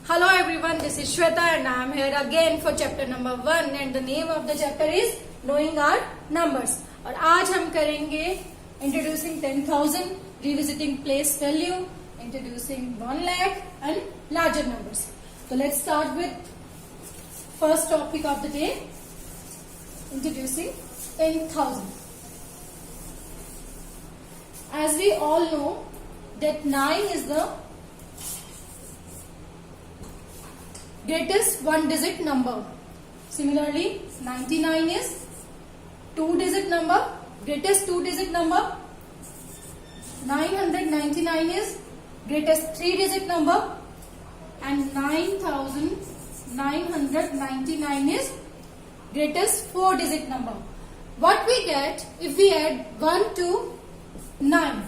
Hello everyone, this is Shweta and I am here again for chapter number 1 and the name of the chapter is Knowing Our Numbers. और आज हम करेंगे Introducing 10,000, Revisiting Place Value, Introducing 1 lakh and larger numbers. So let's start with first topic of the day, Introducing 10,000. As we all know that 9 is the greatest one digit number. Similarly, 99 is two digit number, greatest two digit number. 999 is greatest three digit number, and 9999 is greatest four digit number. What we get if we add 1 to 9?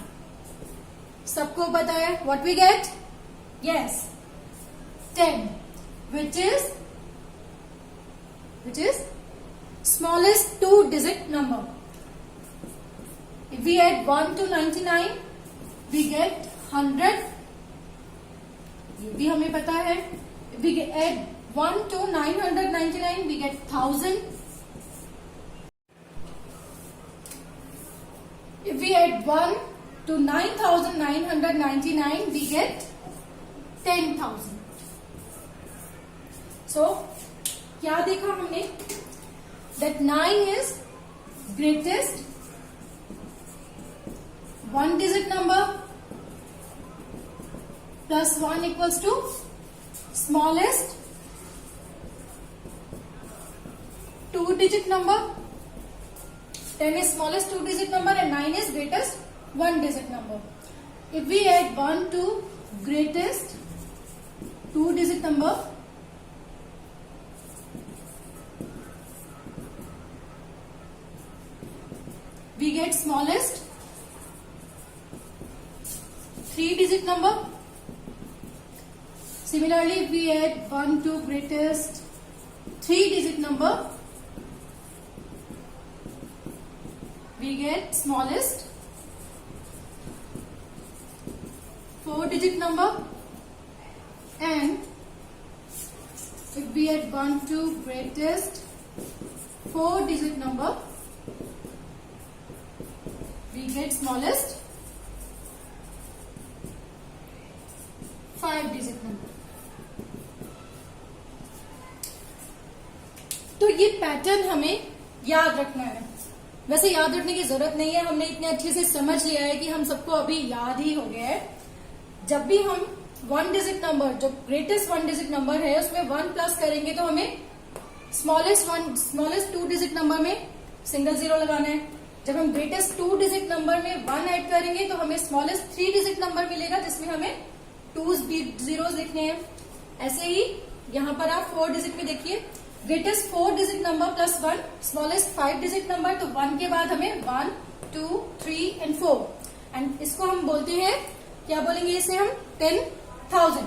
सबको पता है what we get? Yes, 10. Which is smallest two digit number. If we add 1 to 99, we get 100. ये भी हमें पता है. If we add 1 to 999, we get 1000. If we add 1 to 9999, we get 10,000. So, क्या देखा हमने? That 9 is greatest one digit number plus 1 equals to smallest two digit number. 10 is smallest two digit number and 9 is greatest one digit number. If we add 1 to greatest two digit number, we get smallest three digit number. Similarly, if we add 1 to greatest three digit number, we get smallest four digit number. And if we add 1 to greatest four digit number, we get smallest 5 digit number. तो ये pattern हमें याद रखना है. वैसे याद रखने की जरूरत नहीं है, हमने इतने अच्छे से समझ लिया है कि हम सबको अभी याद ही हो गया है. जब भी हम वन डिजिट नंबर, जो ग्रेटेस्ट वन डिजिट नंबर है, उसमें 1 प्लस करेंगे तो हमें स्मॉलेस्ट टू डिजिट नंबर में सिंगल जीरो लगाना है. जब हम ग्रेटेस्ट टू डिजिट नंबर में 1 ऐड करेंगे तो हमें स्मॉलेस्ट थ्री डिजिट नंबर मिलेगा, जिसमें हमें 2 जीरोस लिखने हैं. ऐसे ही यहाँ पर आप 4 डिजिट में देखिए, greatest 4 digit number plus 1, smallest 5 digit number. तो 1 के बाद हमें 1, 2, 3 एंड 4. एंड इसको हम बोलते हैं, क्या बोलेंगे इसे हम? 10,000.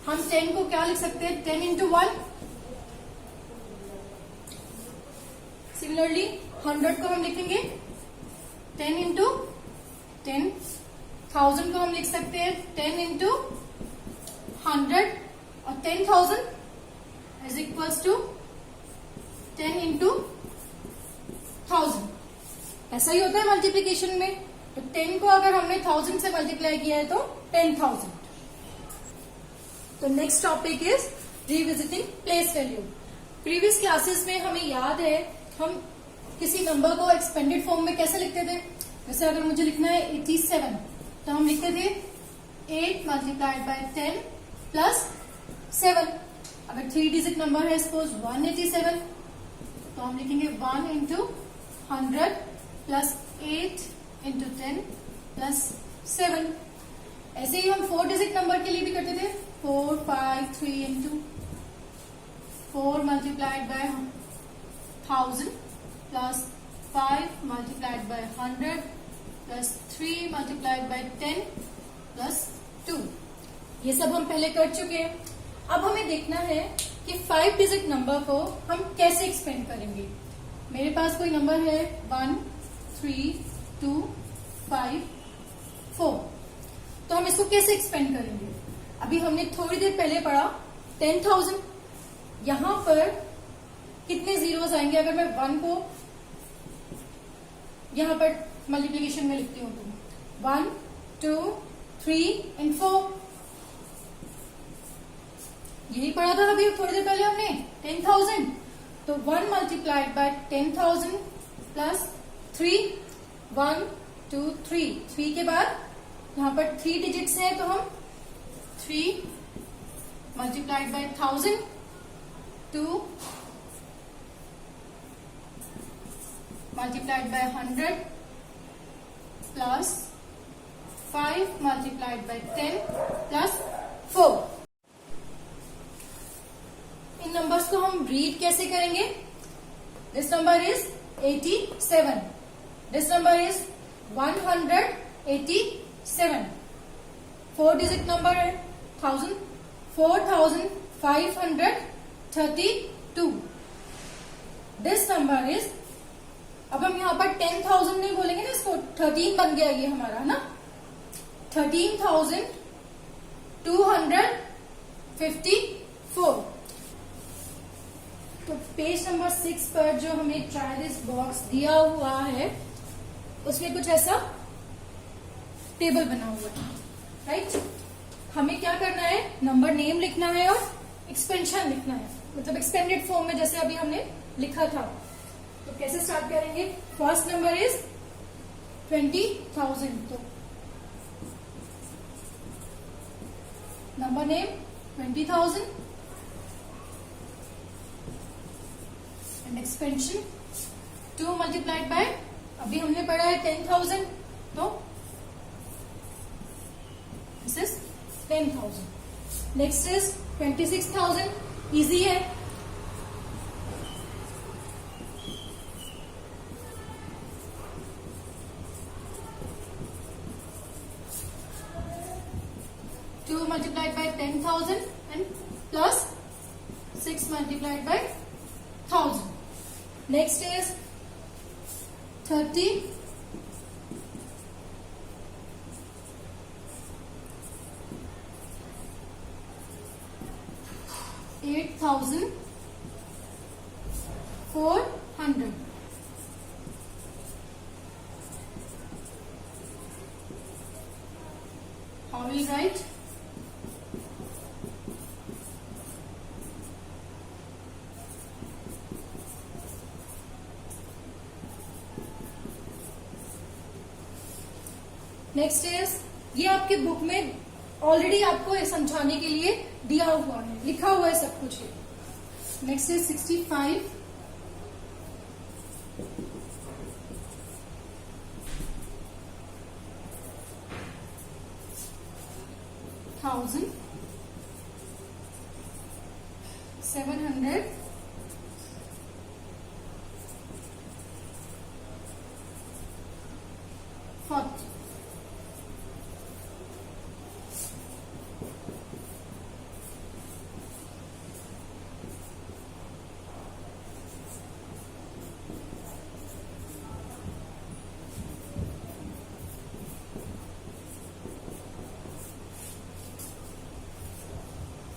हम 10 को क्या लिख सकते हैं? 10 into 1. सिमिलरली 100 को हम लिखेंगे 10 into 10. 1000 को हम लिख सकते हैं 10 into 100. और 10,000 is equals to 10 into 1000. ऐसा ही होता है मल्टीप्लीकेशन में. तो 10 को अगर हमने 1000 से मल्टीप्लाई किया है तो 10,000. तो next topic is revisiting place value. Previous classes में हमें याद है हम किसी नंबर को एक्सपेंडेड फॉर्म में कैसे लिखते थे. जैसे अगर मुझे लिखना है 87, तो हम लिखते थे 8 मल्टीप्लाइड बाय 10 प्लस 7. अगर थ्री डिजिट नंबर है सपोज 187, तो हम लिखेंगे 1 इंटू 100 प्लस 8 इंटू 10 प्लस 7. ऐसे ही हम 4 डिजिट नंबर के लिए भी करते थे 4, 5, 3 into 4 multiplied by 1000 plus 5 multiplied by 100 plus 3 multiplied by 10 plus 2. ये सब हम पहले कर चुके हैं. अब हमें देखना है कि 5 डिजिट नंबर को हम कैसे एक्सपेंड करेंगे. मेरे पास कोई नंबर है 1, 3, 2, 5, 4. तो हम इसको कैसे एक्सपेंड करेंगे? अभी हमने थोड़ी देर पहले पढ़ा 10,000। यहां पर कितने जीरोस आएंगे अगर मैं 1 को यहां पर मल्टीप्लीकेशन में लिखती हूं तो 1 2 3 एंड 4। यही पढ़ा था अभी थोड़ी देर पहले हमने 10,000। तो 1 मल्टीप्लाइड बाय 10,000 प्लस 3 1 2 3 3 के बाद यहां पर 3 डिजिट्स हैं तो हम 3 multiplied by 1000 2 multiplied by 100 plus 5 multiplied by 10 plus 4। In numbers को हम रीड कैसे करेंगे? This number is 87, this number is 187। 4 digit number है 1000, 4532। दिस नंबर इज, अब हम यहां पर 10,000 नहीं बोलेंगे ना, इसको 13 बन गया ये हमारा, है ना, 13,254। तो पेज नंबर 6 पर जो हमें ट्राई दिस बॉक्स दिया हुआ है उसमें कुछ ऐसा टेबल बना हुआ है, राइट। हमें क्या करना है, नंबर नेम लिखना है और एक्सपेंशन लिखना है, मतलब एक्सपेंडेड फॉर्म में जैसे अभी हमने लिखा था। तो कैसे स्टार्ट करेंगे? फर्स्ट नंबर इज 20,000, तो number name 20,000 and expansion 2 multiplied by, अभी हमने पढ़ा है 10,000, तो this is 10,000। Next is 26,000, easy है, multiplied by 10,000 and plus 6 multiplied by 1,000. Next is 30, 8,400. How will you write? Next is, ये आपके बुक में ऑलरेडी आपको समझाने के लिए दिया हुआ है, लिखा हुआ है सब कुछ है। Next is 65, 1,000, 700, 40।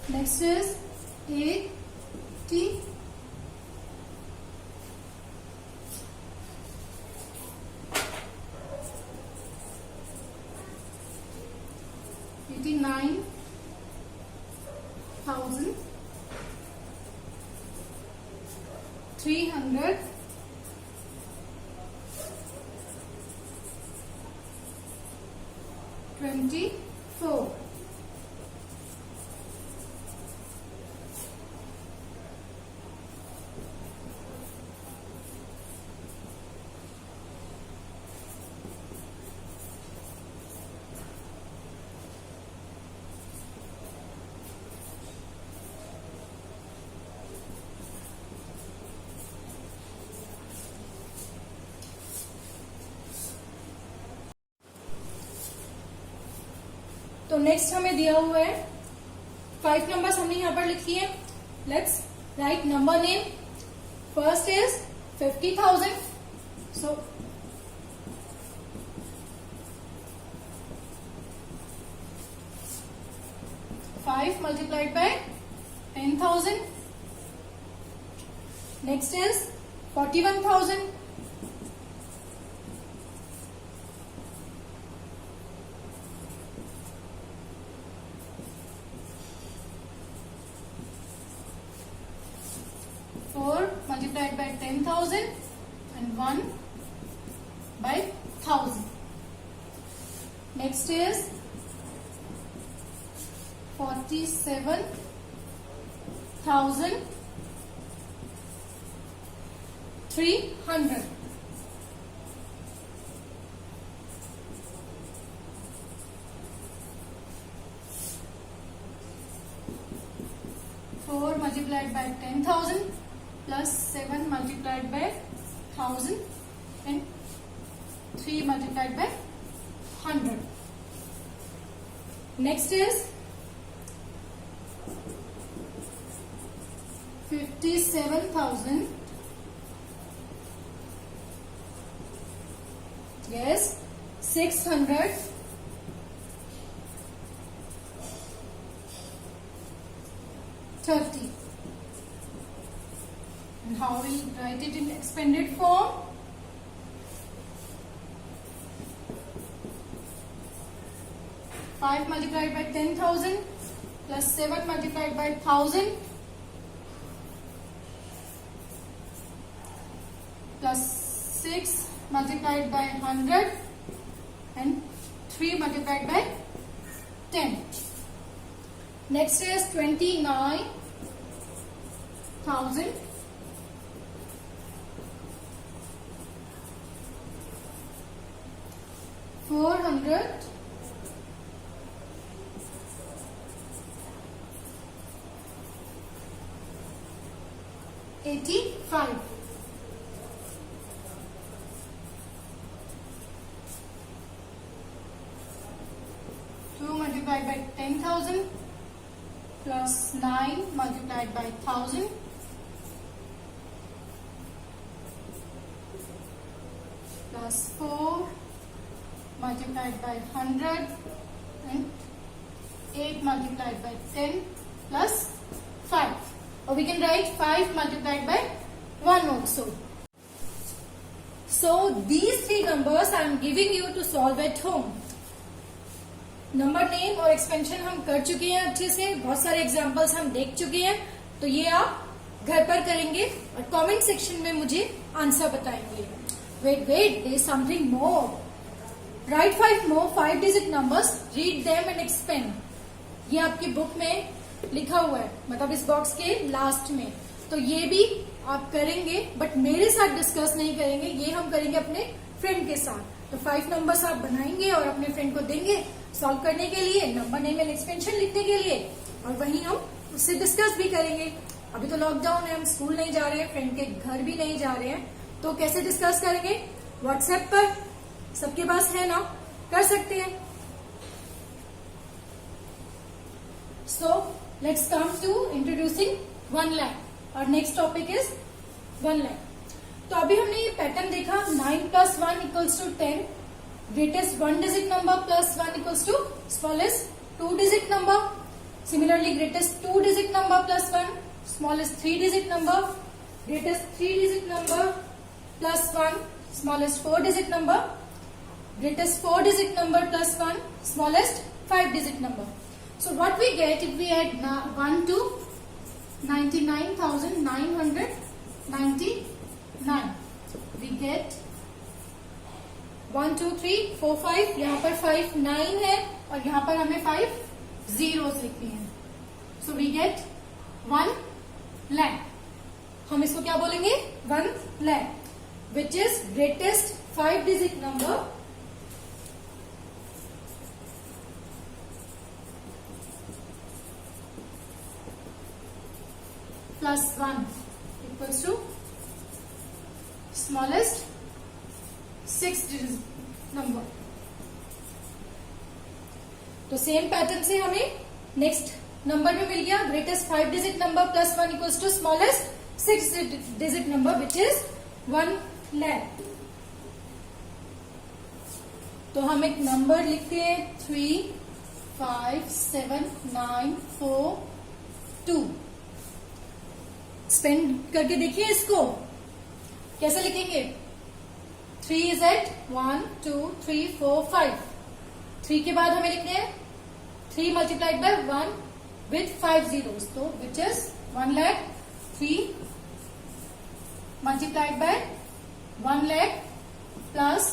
Next is 80, 89,300, 24। तो नेक्स्ट हमें दिया हुआ है 5 नंबर्स हमने यहां पर लिखी है। Let's write number name. First is 50,000, so 5 multiplied by 10,000. Next is 41,000. Multiplied by 10,000 and 1 by 1,000. Next is 47,300. Four multiplied by 10,000 plus 7 multiplied by 1,000 and 3 multiplied by 100. Next is 57,000. Yes, 630. And how we write it in expanded form? Five multiplied by 10,000 plus 7 multiplied by 1,000 plus 6 multiplied by 100 and 3 multiplied by 10. Next is 29,000. 485. Two multiplied by 10,000 plus 9 multiplied by 1,000 plus 4 multiplied by 100 and 8 multiplied by 10 plus 5. Or we can write 5 multiplied by 1 also. So these three numbers I am giving you to solve at home. Number name और expansion हम कर चुके हैं अच्छे से, बहुत सारे examples हम देख चुके हैं, तो ये आप घर पर करेंगे और कमेंट सेक्शन में मुझे आंसर बताएंगे. Wait there is something more. Right 5 more 5 digit numbers, read them and expand. ये आपकी बुक में लिखा हुआ है, मतलब इस बॉक्स के लास्ट में. तो ये भी आप करेंगे, बट मेरे साथ डिस्कस नहीं करेंगे, ये हम करेंगे अपने फ्रेंड के साथ. तो 5 नंबर्स आप बनाएंगे और अपने फ्रेंड को देंगे सॉल्व करने के लिए, नंबर नेम एंड एक्सपेंशन लिखने के लिए, और वहीं हम उससे डिस्कस भी करेंगे. अभी तो लॉकडाउन है, हम स्कूल नहीं जा रहे हैं, फ्रेंड के घर भी नहीं जा रहे हैं, तो कैसे डिस्कस करेंगे? व्हाट्सएप पर सबके पास है ना, कर सकते हैं. So let's come to introducing 1 lakh और नेक्स्ट टॉपिक इज 1 lakh. तो अभी हमने ये पैटर्न देखा, 9 plus 1 equals to 10. Greatest 1 digit number plus 1 equals to smallest 2 digit number. Similarly, greatest 2 digit number plus 1, smallest 3 digit number. Greatest 3 digit number plus 1, smallest 4 digit number. Greatest 4 digit number plus 1, smallest 5 digit number. So what we get if we add 1 to 99,999? We get 1 2 3 4 5. यहाँ पर 5 9 है और यहाँ पर हमें 5 zeros लिखनी है. So we get 1 lakh. हम इसको क्या बोलेंगे? 1 lakh, which is greatest 5 digit number plus 1 equals to smallest 6 digit number. तो सेम पैटर्न से हमें नेक्स्ट नंबर में मिल गया, greatest 5 digit number plus 1 equals to smallest 6 digit number which is 1 lakh. तो हम एक नंबर लिखते हैं 3 5 7 9 4 2। स्पेंड करके देखिए इसको, कैसे लिखेंगे? 3 इज एट 1 2 3 4 5। 3 के बाद हमें लिखने हैं 3 मल्टीप्लाइड बाय 1 विथ 5 zeros, तो विच is 1 lakh। 3 multiplied by 1 lakh plus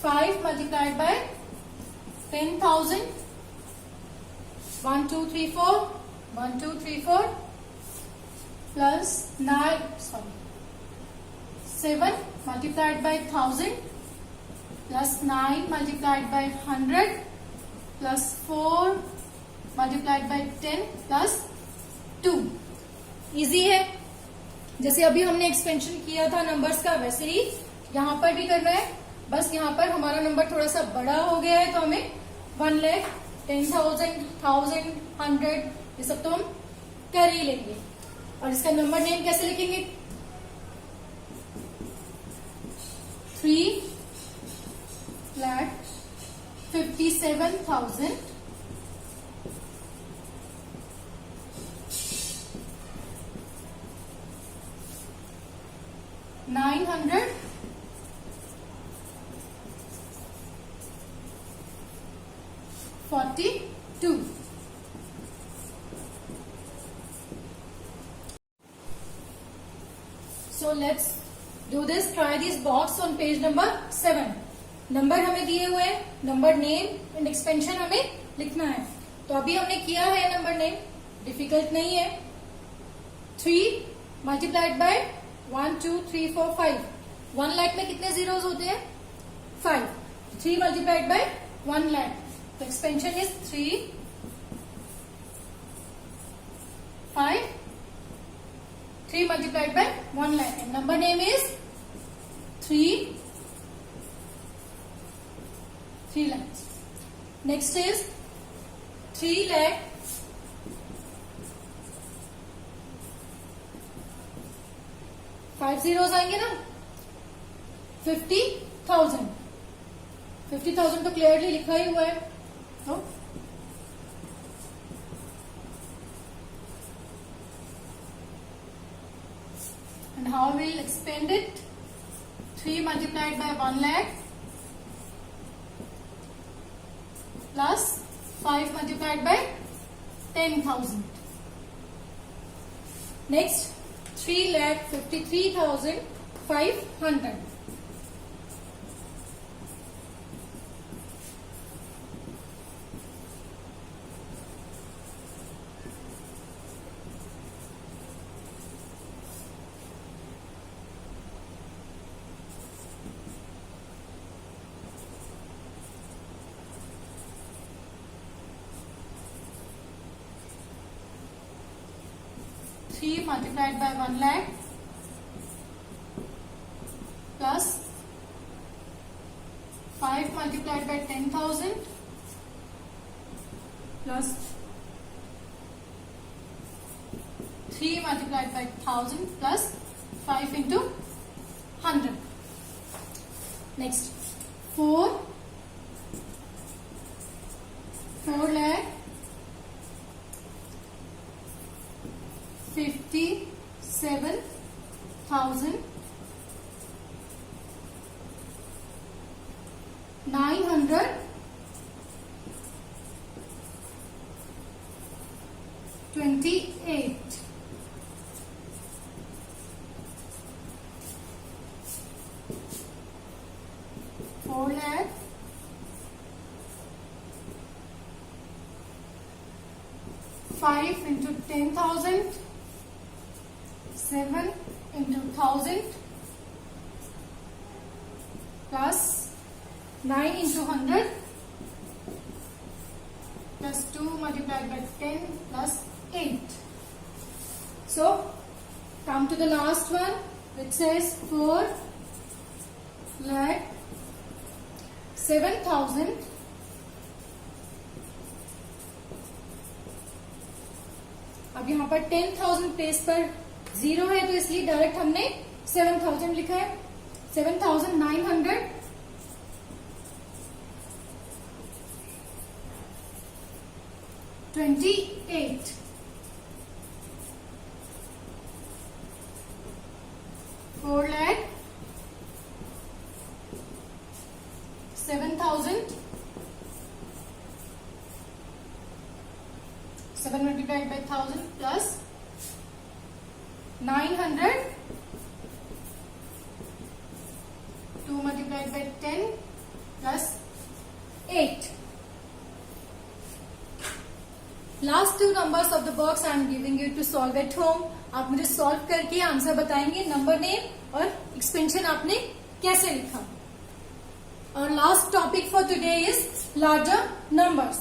5 multiplied by 10,000। 1 2 3 4 1 2 3 4 plus 7 multiplied by 1000 plus 9 multiplied by 100 plus 4 multiplied by 10 plus 2। Easy है, जैसे अभी हमने एक्सपेंशन किया था नंबर्स का, वैसे ही यहां पर भी करना है। बस यहां पर हमारा नंबर थोड़ा सा बड़ा हो गया है, तो हमें 1 lakh 10,000 1000 100 ये सब तो हम कर ही लेंगे। और इसका नंबर नेम कैसे लिखेंगे? 3,57,940 42। So let's do this. Try this box on page number 7. Number हमें दिए हुए हैं, नंबर नेम एंड एक्सपेंशन हमें लिखना है। तो अभी हमने किया है नंबर नेम, डिफिकल्ट नहीं है। 3 मल्टीप्लाइड बाय 1 2 3 4 5। 1 लाख में कितने जीरोस होते हैं? 5। 3 मल्टीप्लाइड बाय 1 लाख, तो expansion is 3 5 3 multiplied by 1 lakh, and number name is 3 lakhs. Next is 3 lakh 5 zeros आएंगे ना, 50,000। 50,000 तो क्लियरली लिखा ही हुआ है, तो and how we will expand it? 3 multiplied by 1 lakh plus 5 multiplied by 10,000. Next, 3,53,500. Three multiplied by 1 lakh plus 5 multiplied by 10,000 plus 3 multiplied by 1000 plus 5 into 100. Next, 4 lakh 57,928. 4 lakh 5 into 10,000, 7 into 1,000 plus 9 into 100 plus 2 multiplied by 10 plus 8. So come to the last one, which says 4 lakh 7,000 अब यहाँ पर 10,000 place पर zero है, तो इसलिए direct हमने 7,000 लिखा है। 7,900 28. 4 lakh 7,000. 7 multiplied by 1,000 plus 900. 2 multiplied by 10 plus 8. Last two numbers of the box I am giving you to solve at home. आप मुझे सॉल्व करके आंसर बताएंगे, नंबर नेम और एक्सपेंशन आपने कैसे लिखा. और last topic for today is larger numbers.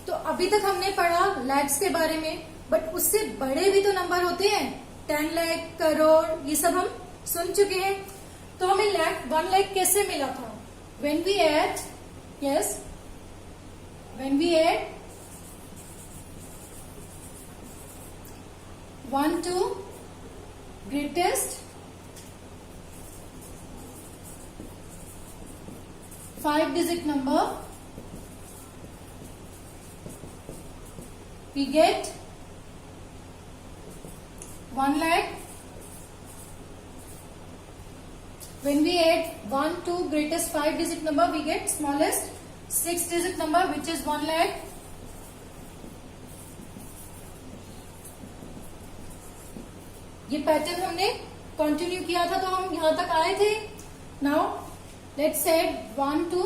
तो अभी तक हमने पढ़ा लैक्स के बारे में, बट उससे बड़े भी तो नंबर होते हैं. 10 लाख, करोड़, ये सब हम सुन चुके हैं. तो हमें 1 लाख कैसे मिला था? when we add 1 to greatest 5-digit number, we get 1 lakh. When we add 1 to greatest 5-digit number, we get smallest 6-digit number, which is 1 lakh. ये पैटर्न हमने कंटिन्यू किया था, तो हम यहां तक आए थे. Now let's add 1 to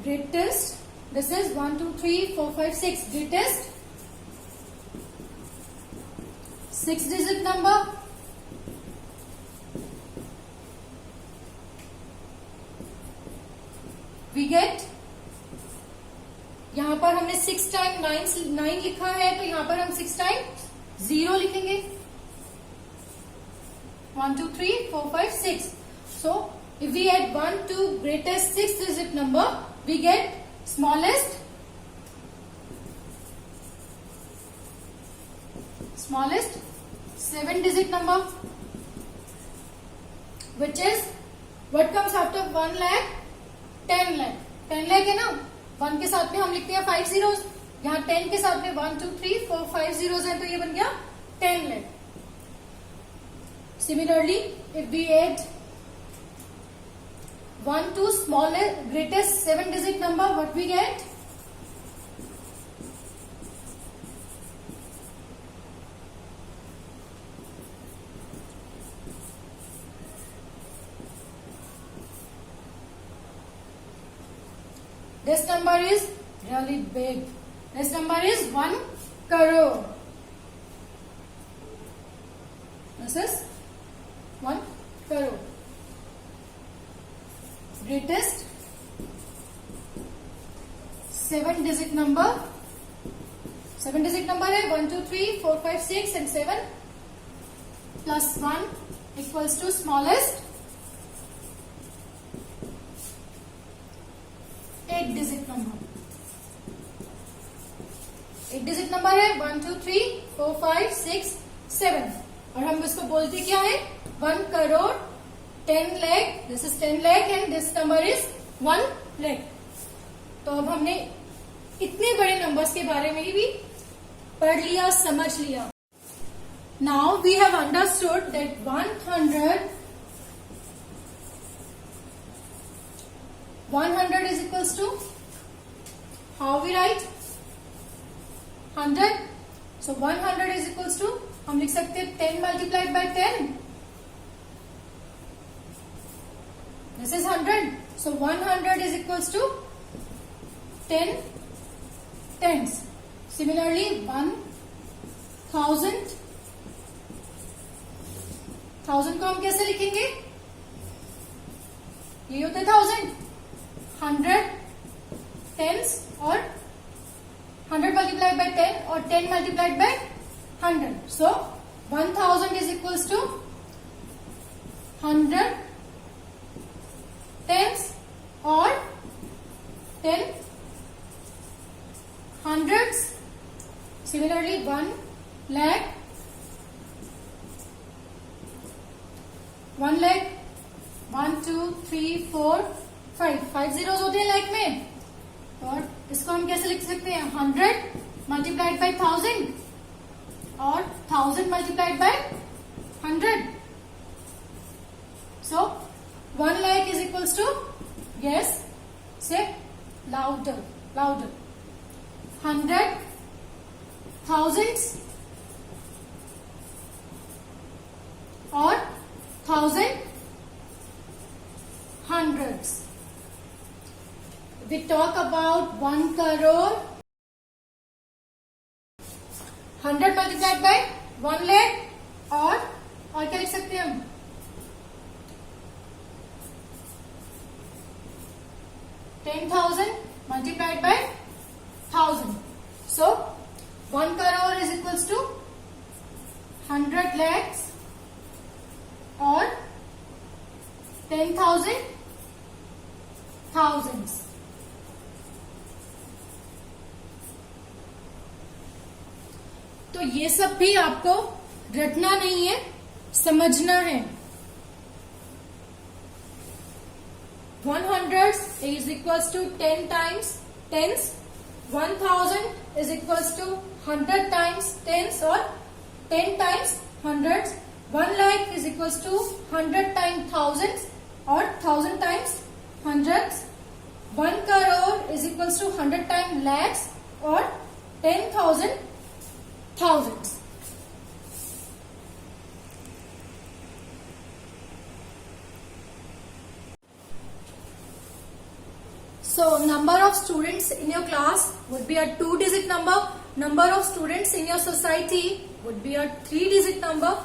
greatest. This is 1, 2, 3, 4, 5, 6. Greatest 6-digit number. We get, यहां पर हमने 6 टाइम 9 लिखा है, तो यहां पर हम 6 टाइम 0 लिखेंगे. 1, 2, 3, 4, 5, 6. So if we add 1 to greatest 6-digit number, we get smallest 7-digit number, which is what comes after 1 lakh? 10 lakh. 10 lakh है ना, 1 के साथ में हम लिखते हैं 5 zeros. यहाँ 10 के साथ में 1, 2, 3, 4, 5 zeros है, तो ये बन गया 10 lakh. Similarly, if we add 1 to smallest greatest 7-digit number, what we get? This number is really big. This number is 1 crore. This is 1 crore. Greatest 7-digit number. 7-digit number है 1, 2, 3, 4, 5, 6 and 7 plus 1 equals to smallest 8-digit number. 8-digit number है 1, 2, 3, 4, 5, 6, 7 और हम इसको बोलते क्या है? 1 crore 10 lakh. This is 10 lakh and this number is 1 lakh. तो अब हमने इतने बड़े नंबर्स के बारे में भी पढ़ लिया, समझ लिया. Now we have understood that 100 is equals to, how we write? 100. So 100 is equals to, हम लिख सकते हैं 10 multiplied by 10. This is 100. So 100 is equals to 10 tens. Similarly 1000. 1000 को हम कैसे लिखेंगे? ये होता है 1000. 100 tens और 100 multiplied by 10 और 10 multiplied by 100. So 1000 is equals to 100 tens और 10 hundreds. Similarly 1 lakh 1 lakh 1, 2, 3, 4, five zeros होते हैं लाइक में, और इसको हम कैसे लिख सकते हैं, 100 मल्टीप्लाइड बाई 1000 और 1000 multiplied by 100. So 1 lakh is equals to, yes, say louder, 100 thousands और 1000 hundreds. We talk about 1 crore, 100 multiplied by 1 lakh, और क्या लिख सकते हैं हम, 10,000 multiplied by 1000. So 1 crore is equals to 100 lakhs or 10,000 thousands. तो ये सब भी आपको रटना नहीं है, समझना है. 100 is equals to 10 times tens, 1000 is equals to 100 times tens or 10 times hundreds, 1 lakh is equals to 100 times thousands or 1000 times hundreds, 1 crore is equals to 100 times lakhs or 10,000 thousands. So number of students in your class would be a 2-digit number. Number of students in your society would be a 3-digit number.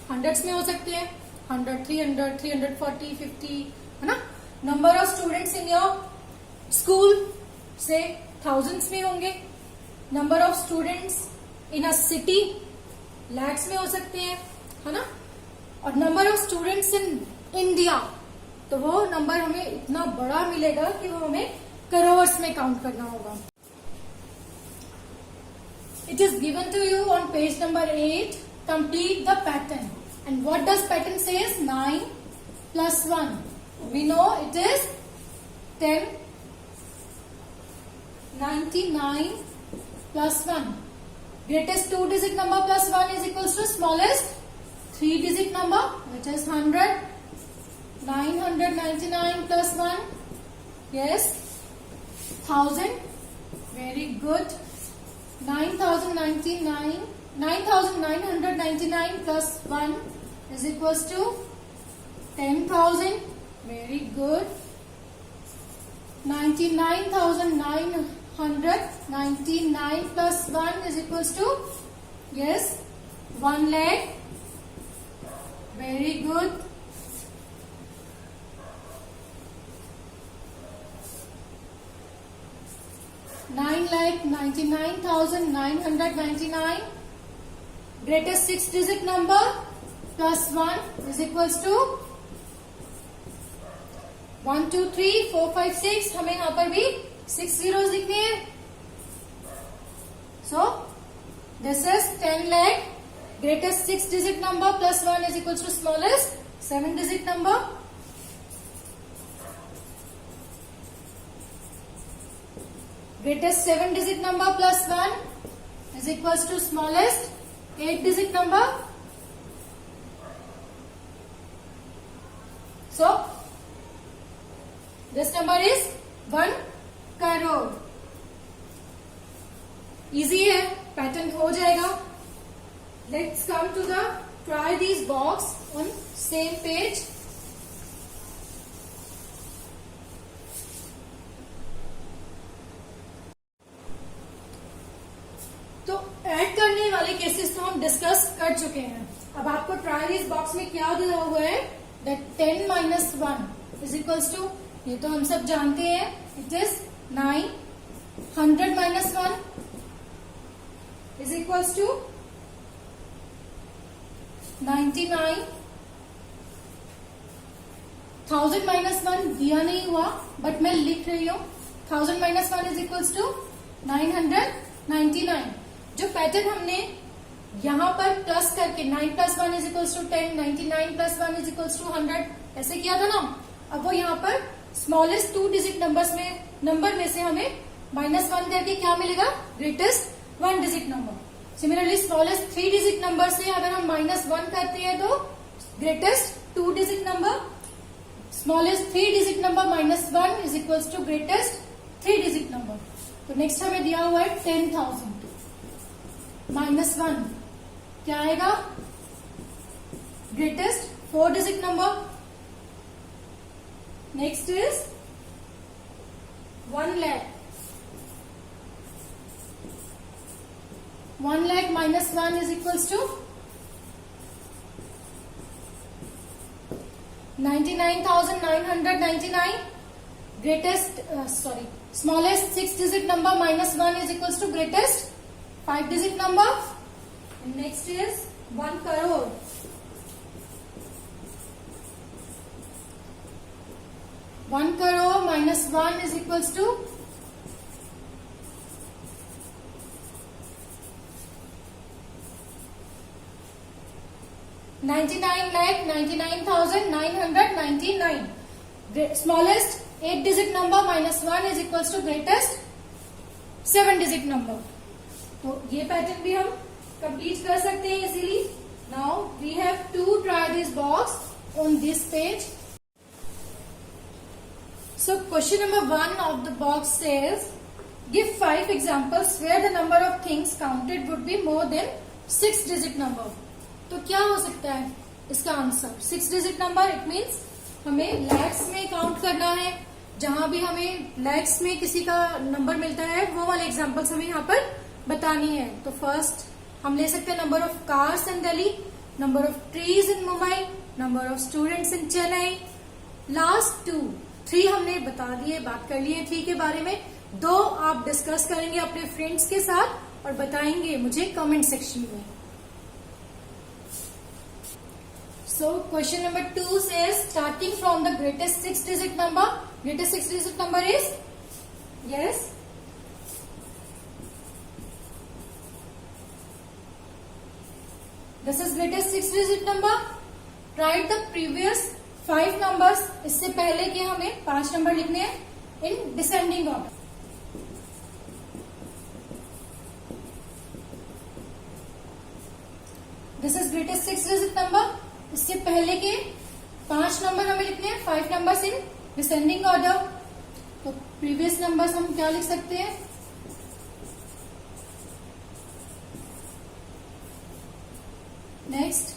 Hundreds में हो सकते हैं, 100, 300, 340, 50, है ना. Number of students in your school से thousands में होंगे. Number of students in a city lakhs में हो सकते हैं, है ना. और number of students in India, तो वो नंबर हमें इतना बड़ा मिलेगा कि वो हमें करोर्स में काउंट करना होगा. It is given to you on page number 8. Complete the pattern. And what does pattern says? 9 plus 1. We know it is 10. 99 plus 1. Greatest 2-digit number plus 1 is equals to smallest 3-digit number, which is 100. 999 plus 1, yes, 1000, very good. 9999 plus 1 is equals to 10,000, very good. 99,999 plus 1 is equals to, yes, 1 lakh, very good. 9,99,999. Greatest 6-digit number plus 1 is equals to 1, 2, 3, 4, 5, 6. हमें यहाँ पर भी 6 zeros लिखने हैं. So this is 10 lakh. Greatest 6-digit number plus 1 is equals to smallest 7-digit number. Greatest 7-digit number plus 1 is equals to smallest 8-digit number. So this number is 1 crore. Easy है, pattern हो जाएगा. Let's come to the try these box on same page. तो add करने वाले cases तो हम discuss कर चुके हैं. अब आपको ट्राई दिस बॉक्स में क्या दिया हुआ है, that 10 minus 1 is equals to, ये तो हम सब जानते हैं, it is 9. 100 minus 1 is equals to 99. 1000 minus 1 दिया नहीं हुआ, बट मैं लिख रही हूं. 1000 minus 1 is equals to 999. जो पैटर्न हमने यहां पर प्लस करके 9 plus 1 is equals to 10, 99 plus 1 is equals to 100 ऐसे किया था ना, अब वो यहां पर स्मॉलेस्ट 2 डिजिट नंबर में से हमें -1 करके क्या मिलेगा, greatest 1 digit number. Similarly smallest 3 digit number से अगर हम -1 करते हैं तो greatest 2 digit number, smallest 3 digit number -1 is equals to greatest 3 digit number. तो नेक्स्ट हमें दिया हुआ है 10,000 -1 क्या आएगा, greatest 4 digit number. Next is 1 lakh, 1 lakh -1 is equals to 99,999, greatest smallest 6 digit number -1 is equals to greatest 5 digit number. And next is 1 crore, 1 crore -1 is equals to 99,99,999. Smallest 8 digit number -1 is equals to greatest 7 digit number. तो ये pattern भी हम complete कर सकते हैं easily. Now we have to try this box on this page. So question number 1 of the box says, give 5 examples where the number of things counted would be more than 6 digit number. तो क्या हो सकता है इसका answer? 6 digit number, it means हमें लैक्स में count करना है. जहां भी हमें लैक्स में किसी का नंबर मिलता है वो वाले एग्जांपल्स हमें यहाँ पर बतानी है. तो फर्स्ट हम ले सकते हैं number of cars in Delhi, number of trees in Mumbai, number of students in Chennai. Last 3 हमने बता दिए, बात कर लिए 3 के बारे में. 2 आप डिस्कस करेंगे अपने फ्रेंड्स के साथ और बताएंगे मुझे कमेंट सेक्शन में. So question number 2 says, starting from the greatest 6 digit number, greatest 6 digit number is, yes, this is greatest 6 digit number. Write the previous 5 numbers. इससे पहले के हमें 5 नंबर लिखने हैं in descending order. This is greatest 6 digit number. इससे पहले के 5 number हमें लिखने हैं, 5 नंबर्स इन डिसेंडिंग ऑर्डर. तो प्रीवियस नंबर्स हम क्या लिख सकते हैं? नेक्स्ट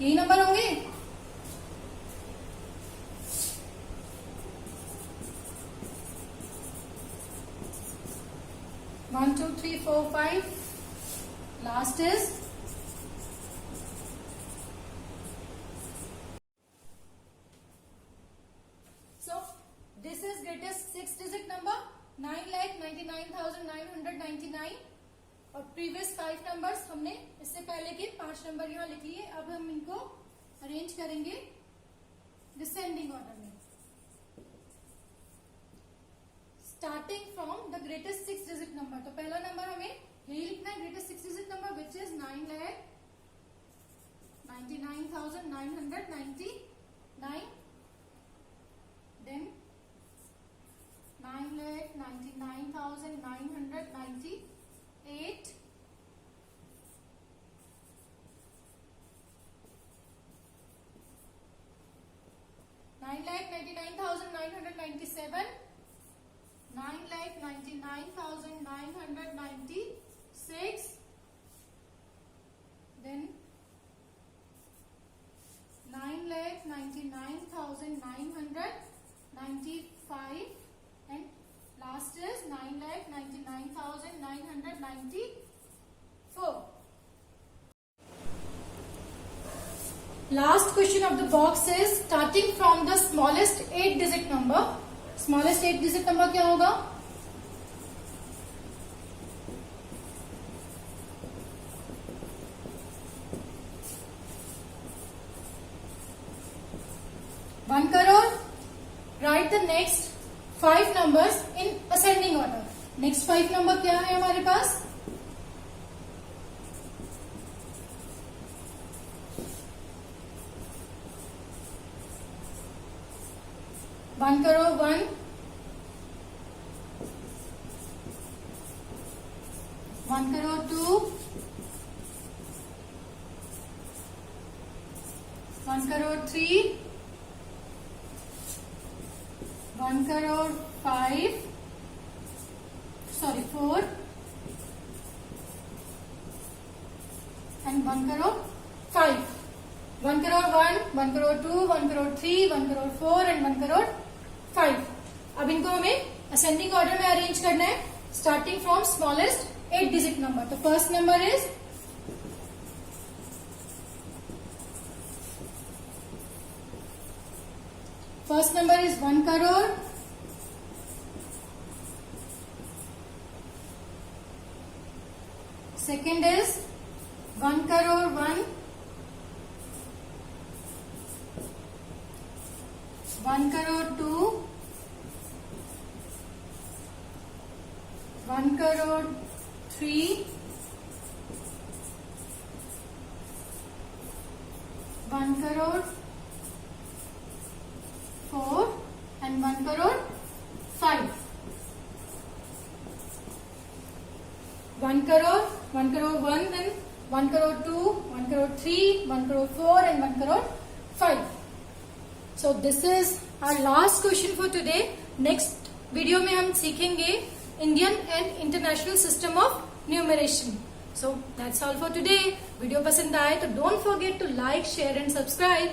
यही नंबर होंगे. 1 2 3 4 5. Last is so this is greatest 6 digit number 9,99,999. और प्रीवियस 5 नंबर्स हमने इससे पहले के 5 नंबर यहाँ लिख लिए. अब हम इनको अरेंज करेंगे डिसेंडिंग ऑर्डर में. Starting from the greatest 6 digit number. तो पहला नंबर हमें यही लिखना है, greatest 6 digit number which is 9,99,999. Then 9,99,998. 9,99,997. 9,99,996. Then 9,99,995. And last is 9,99,994. Last question of the box is, starting from the smallest 8 digit number. Smallest 8 digit number क्या होगा? One crore. Right the next 5 numbers in ascending order. Next 5 number क्या है हमारे पास? 1 crore 1, 1 crore 2, 1 crore 3, 1 crore 5, sorry 4, and 1 crore 5. 1 crore 1, 1 crore 2, 1 crore 3, 1 crore 4 and 1 crore 5. अब इनको हमें ascending order में arrange करना है, starting from smallest 8 digit number. तो first number is first number is 1 crore. Second is 1 crore 1, 1 crore 2, 1 crore 3, 1 crore 4 and 1 crore 5. 1 crore, 1 crore 1 and 1 crore 2, 1 crore 3, 1 crore 4 and 1 crore 5. So this is our last question for today. Next video में हम सीखेंगे Indian and International System of Numeration. So that's all for today. Video पसंद आए तो don't forget to like, share and subscribe.